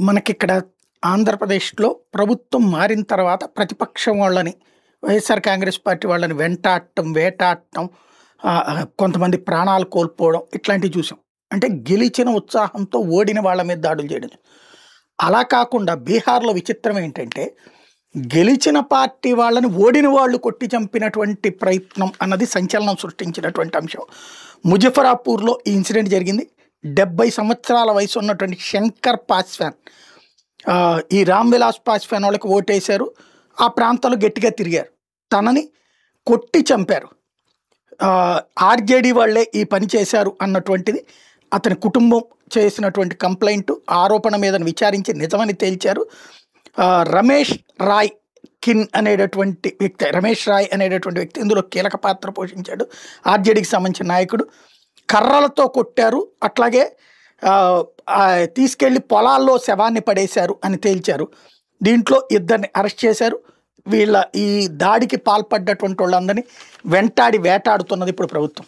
మనకిక్కడ ఆంధ్రప్రదేశ్‌లో ప్రభుత్వం మారిన తర్వాత ప్రతిపక్షం వాళ్ళని, వైఎస్ఆర్ కాంగ్రెస్ పార్టీ వాళ్ళని వెంటాడటం, వేటాడటం, కొంతమంది ప్రాణాలు కోల్పోవడం ఇట్లాంటివి చూసాం. అంటే గెలిచిన ఉత్సాహంతో ఓడిన వాళ్ళ మీద దాడులు చేయడం. అలా కాకుండా బీహార్‌లో విచిత్రం ఏంటంటే, గెలిచిన పార్టీ వాళ్ళని ఓడిన వాళ్ళు కొట్టి చంపినటువంటి ప్రయత్నం అన్నది సంచలనం సృష్టించినటువంటి అంశం. ముజఫరాపూర్‌లో ఈ ఇన్సిడెంట్ జరిగింది. 70 సంవత్సరాల వయసు ఉన్నటువంటి శంకర్ పాస్వాన్, ఈ రామ్ విలాస్ పాస్వాన్ వాళ్ళకి ఓటేశారు. ఆ ప్రాంతంలో గట్టిగా తిరిగారు. తనని కొట్టి చంపారు. ఆర్జేడీ వాళ్ళే ఈ పని చేశారు అన్నటువంటిది అతని కుటుంబం చేసినటువంటి కంప్లైంట్, ఆరోపణ మీద విచారించి నిజమని తేల్చారు. రమేష్ రాయ్ అనేటటువంటి వ్యక్తి ఇందులో కీలక పాత్ర పోషించాడు. ఆర్జేడీకి సంబంధించిన నాయకుడు. కర్రలతో కొట్టారు, అట్లాగే తీసుకెళ్లి పొలాల్లో శవాన్ని పడేశారు అని తేల్చారు. దీంట్లో ఇద్దరిని అరెస్ట్ చేశారు. ఈ దాడికి పాల్పడ్డటువంటి వాళ్ళందరినీ వెంటాడి వేటాడుతున్నది ఇప్పుడు ప్రభుత్వం.